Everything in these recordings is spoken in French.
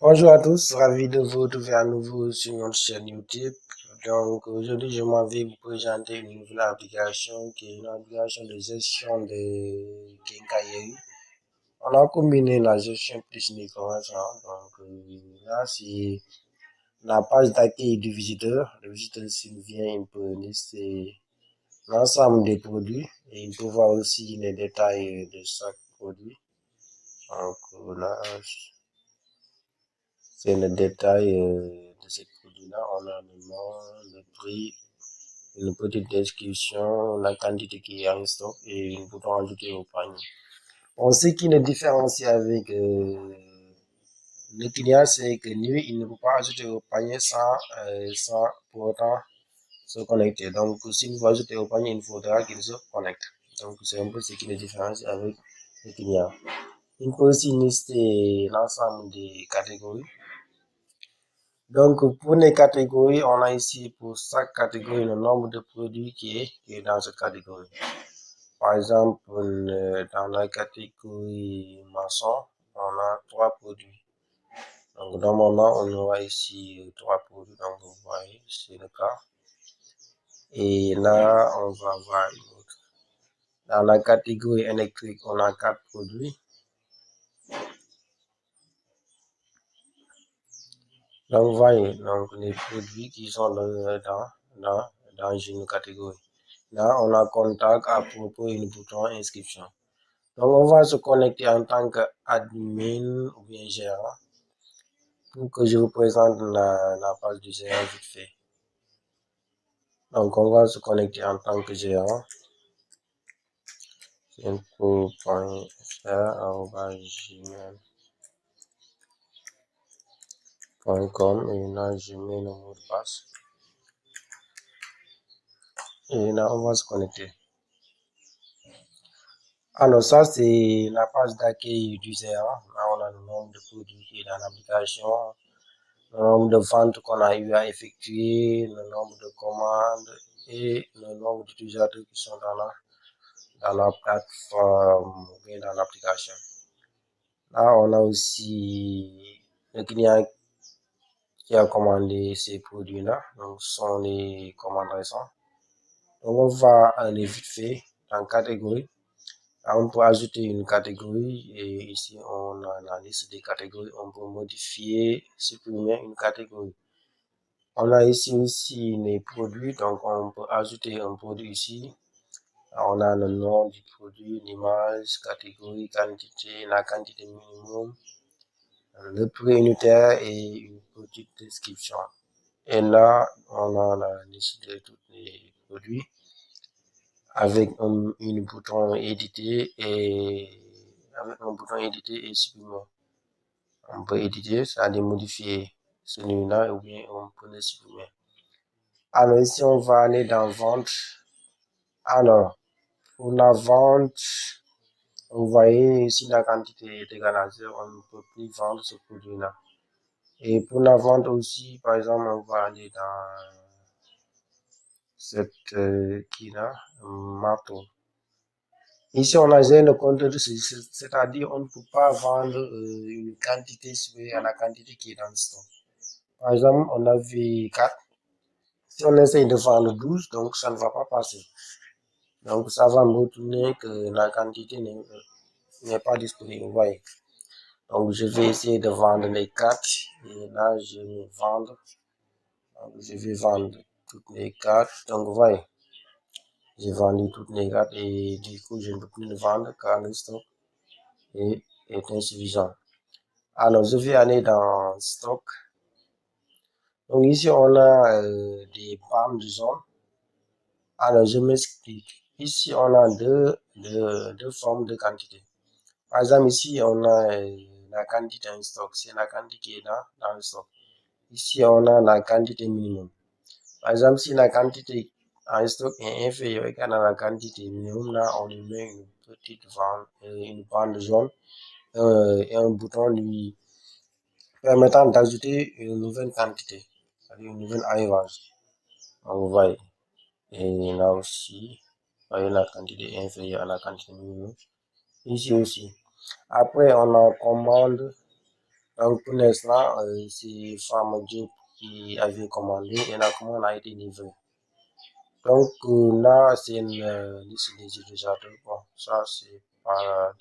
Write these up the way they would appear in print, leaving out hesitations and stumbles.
Bonjour à tous, ravi de vous retrouver à nouveau sur notre chaîne YouTube. Donc aujourd'hui, je m'en vais vous présenter une nouvelle application qui est une application de gestion de Quincaillerie. On a combiné la gestion plus l'économie. Donc là, c'est la page d'accueil du visiteur. Le visiteur, s'il vient, il peut lister l'ensemble des produits et il peut voir aussi les détails de chaque produit. Donc là, c'est le détail de ces produits-là. On a le nom, le prix, une petite description, la quantité qui est en stock et une bouton ajouter au panier. On sait qu'il est différencié avec le client, c'est que lui, il ne peut pas ajouter au panier sans pour autant se connecter. Donc, s'il veut ajouter au panier, il faudra qu'il se connecte. Donc, c'est un peu ce qui le différencie avec le client. Il peut aussi lister l'ensemble des catégories. Donc, pour les catégories, on a ici pour chaque catégorie le nombre de produits qui est dans cette catégorie. Par exemple, dans la catégorie maçon, on a 3 produits. Donc, dans mon nom, on aura ici 3 produits. Donc, vous voyez, c'est le cas. Et là, on va voir une autre. Dans la catégorie électrique, on a 4 produits. Donc, vous voyez, donc, les produits qui sont dans une catégorie. Là, on a contact à propos d'une bouton inscription. Donc, on va se connecter en tant qu'admin ou bien gérant pour que je vous présente la page du gérant vite fait. Donc, on va se connecter en tant que gérant. info.fr@gmail.com et là, je mets le mot de passe. Et là, on va se connecter. Alors, ça, c'est la page d'accueil du gérant. Là, on a le nombre de produits qui est dans l'application, le nombre de ventes qu'on a eu à effectuer, le nombre de commandes et le nombre d'utilisateurs qui sont dans la plateforme ou bien dans l'application. Là, on a aussi le client qui a commandé ces produits-là. Donc, ce sont les commandes récentes. Donc, on va aller vite fait dans catégorie. Là, on peut ajouter une catégorie et ici, on a la liste des catégories. On peut modifier, supprimer une catégorie. On a ici aussi les produits, donc on peut ajouter un produit ici. On a le nom du produit, l'image, catégorie, quantité, la quantité minimum, le prix unitaire et une petite description. Et là, on a la liste de tous les produits avec un bouton éditer et supprimer. On peut éditer, ça à modifier celui-là ou bien on peut le supprimer. Alors ici, on va aller dans vente. Alors, pour la vente, vous voyez ici la quantité est égale à 0, on ne peut plus vendre ce produit-là. Et pour la vente aussi, par exemple, on va aller dans cette qui-là, marteau. Ici, on a le compteur, c'est-à-dire on ne peut pas vendre une quantité supérieure à la quantité qui est dans le stock. Par exemple, on a vu 4. Si on essaye de vendre 12, donc ça ne va pas passer. Donc, ça va me retourner que la quantité n'est pas disponible. Vous voyez. Donc, je vais essayer de vendre les 4. Et là, je vais vendre. Donc, je vais vendre toutes les 4. Donc, vous voyez. J'ai vendu toutes les 4 et du coup, je ne peux plus le vendre car le stock est insuffisant. Alors, je vais aller dans stock. Donc, ici, on a des bandes de zone. Alors, je m'explique. Ici, on a deux formes de quantité. Par exemple, ici, on a la quantité en stock. C'est la quantité qui est dans le stock. Ici, on a la quantité minimum. Par exemple, si la quantité en stock est inférieure à la quantité minimum, là, on lui met une petite bande jaune et un bouton lui permettant d'ajouter une nouvelle quantité, c'est-à-dire une nouvelle arrivage. Donc, vous voyez. Et là aussi, vous voyez la quantité inférieure à la quantité minimum. Ici aussi. Après, on a commande. Donc, pour l'instant, c'est Farmer Job qui avait commandé et la commande a été livrée. Donc, là, c'est une liste des utilisateurs. Bon, ça, c'est pas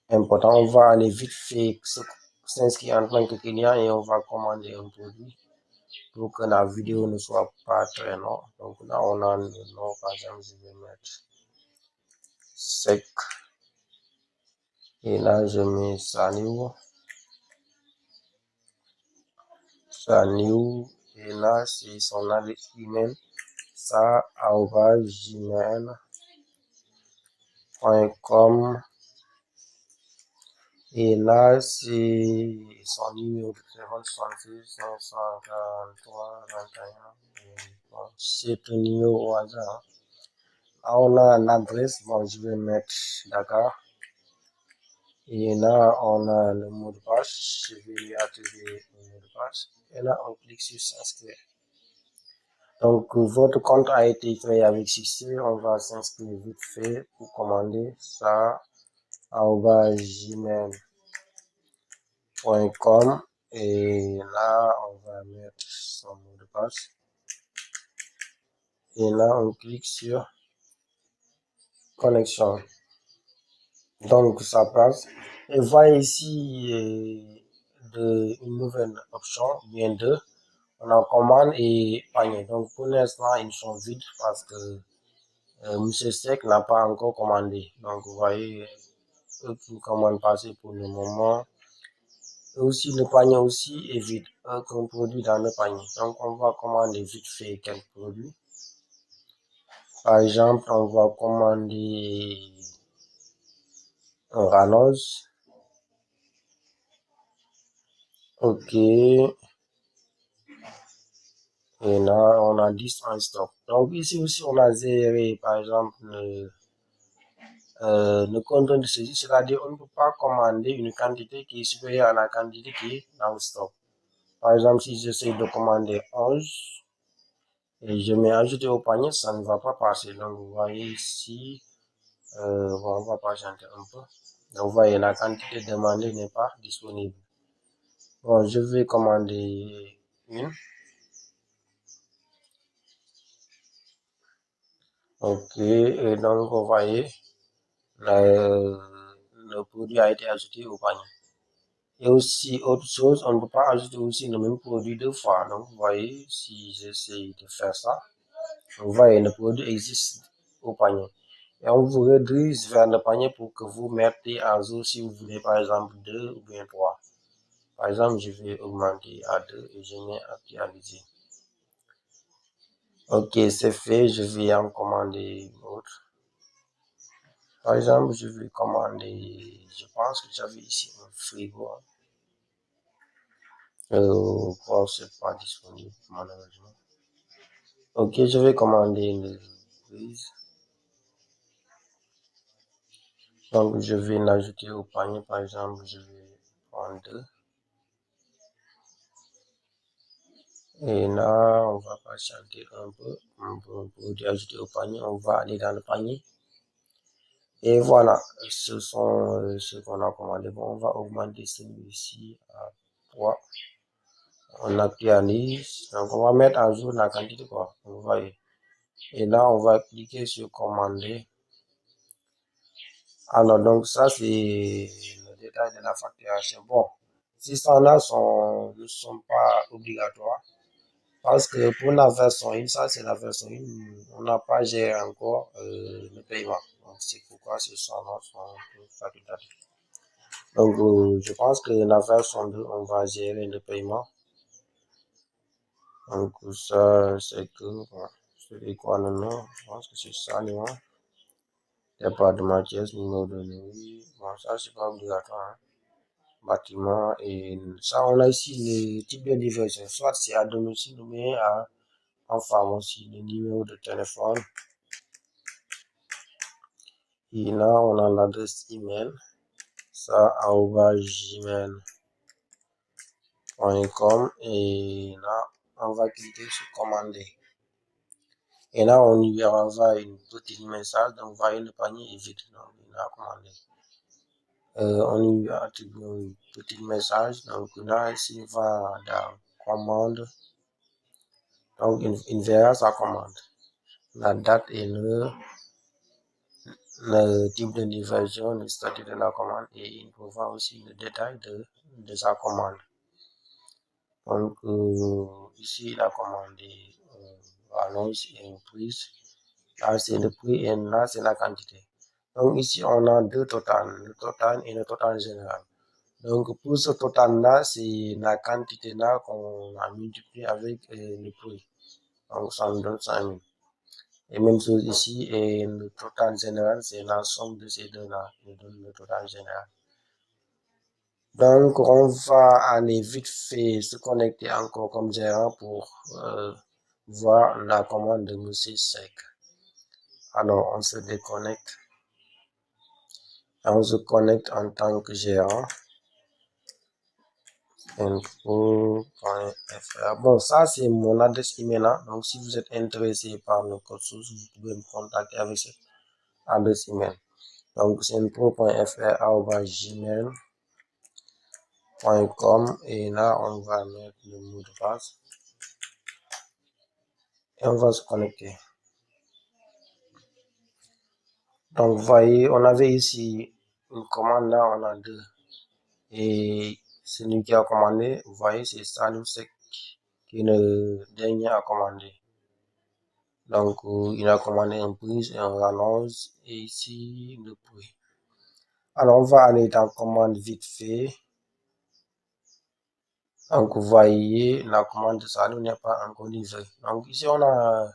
important. On va aller vite fait s'inscrire en tant que client et on va commander un produit pour que la vidéo ne soit pas très longue. Donc, là, on a le nom, par exemple, je vais mettre sec. Et là, je mets Saliou. Et là, c'est son adresse email, ça@gmail.com. Et là, c'est son numéro de téléphone 66 543 21. Bon, c'est un numéro au hasard. Là, on a l'adresse. Bon, je vais mettre Dakar. Et là, on a le mot de passe. Je vais lui attribuer le mot de passe. Et là, on clique sur s'inscrire. Donc, votre compte a été créé avec succès. On va s'inscrire vite fait pour commander ça @gmail.com. Et là, on va mettre son mot de passe. Et là, on clique sur connexion. Donc, ça passe. Et voyez ici une nouvelle option, bien deux. On a commande et panier. Donc, pour l'instant, ils sont vides parce que Monsieur Sec n'a pas encore commandé. Donc, vous voyez, eux qui commandent passer pour le moment. Et aussi, le panier aussi est vide. Aucun produit dans le panier. Donc, on va commander vite fait quelques produits. Par exemple, on va commander un rallonge. OK. Et là, on a 10 en stock. Donc, ici aussi, on a zéré, par exemple, le contenu de saisie, c'est-à-dire on ne peut pas commander une quantité qui est supérieure à la quantité qui est dans le stock. Par exemple, si j'essaie de commander 11 et je mets ajouter au panier, ça ne va pas passer. Donc, vous voyez ici, bon, on va patienter un peu. Donc, vous voyez, la quantité demandée n'est pas disponible. Bon, je vais commander une. OK, et donc, vous voyez, le produit a été ajouté au panier. Et aussi, autre chose, on ne peut pas ajouter aussi le même produit deux fois. Donc, vous voyez, si j'essaie de faire ça, vous voyez, le produit existe au panier. Et on vous redirige vers le panier pour que vous mettez en jour si vous voulez, par exemple, deux ou bien trois. Par exemple, je vais augmenter à deux et je mets actualiser. OK, c'est fait. Je vais en commander une autre. Par exemple, je vais commander, je pense que j'avais ici un frigo. Bon, c'est pas disponible, malheureusement. OK, je vais commander une prise. Donc, je vais l'ajouter au panier. Par exemple, je vais prendre deux. Et là, on va patienter un peu. Pour ajouter au panier, on va aller dans le panier. Et voilà, ce sont ce qu'on a commandé. Bon, on va augmenter celui-ci à 3. On actualise. Donc, on va mettre à jour la quantité, quoi. Vous voyez. Et là, on va cliquer sur commander. Alors, donc, ça, c'est le détail de la facturation. Bon, ces standards ne sont pas obligatoires parce que pour la version 1, ça, c'est la version 1, on n'a pas géré encore le paiement. Donc, c'est pourquoi ces standards sont facultatifs. Donc, je pense que la version 2, on va gérer le paiement. Donc, ça, c'est que, bon, c'est quoi le nom? Je pense que c'est ça, le nom. Département Thiès, numéro de nuit. Bon, ça, c'est pas obligatoire, hein. Bâtiment, et ça, on a ici les types de livraison. Soit c'est à domicile ou bien en pharmacie, le numéro de téléphone. Et là, on a l'adresse email. Ça, gmail.com. Et là, on va cliquer sur commander. Et là, on lui envoie une petite message. Donc, vous voyez, le panier est vide. Donc, il a commandé. on lui attribue un petit message. Donc là, ici, il va dans commande. Donc il verra sa commande, la date et l'heure, le type de livraison, le statut de la commande et il peut voir aussi le détail de sa commande. Donc ici, il a commandé annonce et une prise. Là, c'est le prix et là, c'est la quantité. Donc ici, on a deux totales, le total et le total général. Donc pour ce total-là, c'est la quantité là qu'on a multiplié avec le prix. Donc ça nous donne 5 000. Et même chose ici, et le total général, c'est la somme de ces deux-là qui nous donne le total général. Donc on va aller vite fait se connecter encore comme gérant pour voir la commande de Monsieur Sec. Alors on se déconnecte. On se connecte en tant que gérant. Info.fr. Bon, ça c'est mon adresse email là. Donc si vous êtes intéressé par le code source, vous pouvez me contacter avec cette adresse email. Donc c'est info.fr@gmail.com et là on va mettre le mot de passe et on va se connecter. Donc vous voyez, on avait ici une commande là, on a deux. Et celui qui a commandé, vous voyez, c'est Salousek qui est le dernier à commander. Donc il a commandé un prise et un rallonge et ici le prix. Alors on va aller dans commande vite fait. Donc vous voyez, la commande de Salou n'est pas encore livrée. Donc ici on a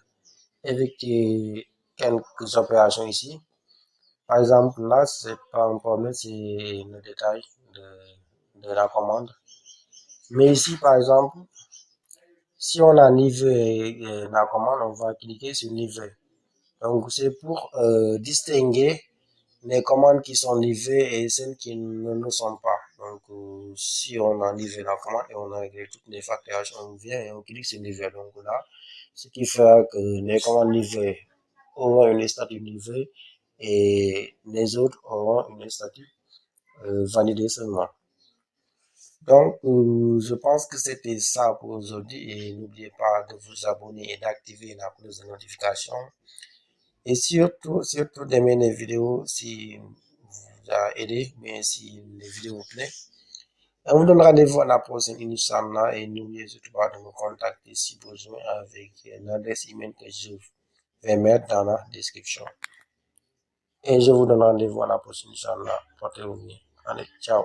effectué quelques opérations ici. Par exemple là, c'est pas un problème, c'est le détail de la commande. Mais ici par exemple, si on a livré la commande, on va cliquer sur livrer. Donc c'est pour distinguer les commandes qui sont livrées et celles qui ne le sont pas. Donc si on a livré la commande et on a réglé toutes les facturations, on vient et on clique sur livrer. Donc là, ce qui fera que les commandes livrées auront une statut livré et les autres auront une statut validé seulement. Donc, je pense que c'était ça pour aujourd'hui et n'oubliez pas de vous abonner et d'activer la cloche de notification. Et surtout d'aimer les vidéos si vous a aidé, mais si les vidéos vous plaisent. On vous donne rendez-vous à la prochaine Inch'Allah et n'oubliez surtout pas de me contacter si besoin avec l'adresse email que je vais mettre dans la description. Et je vous donne rendez-vous à la prochaine Inch'Allah. Portez-vous bien. Allez, ciao.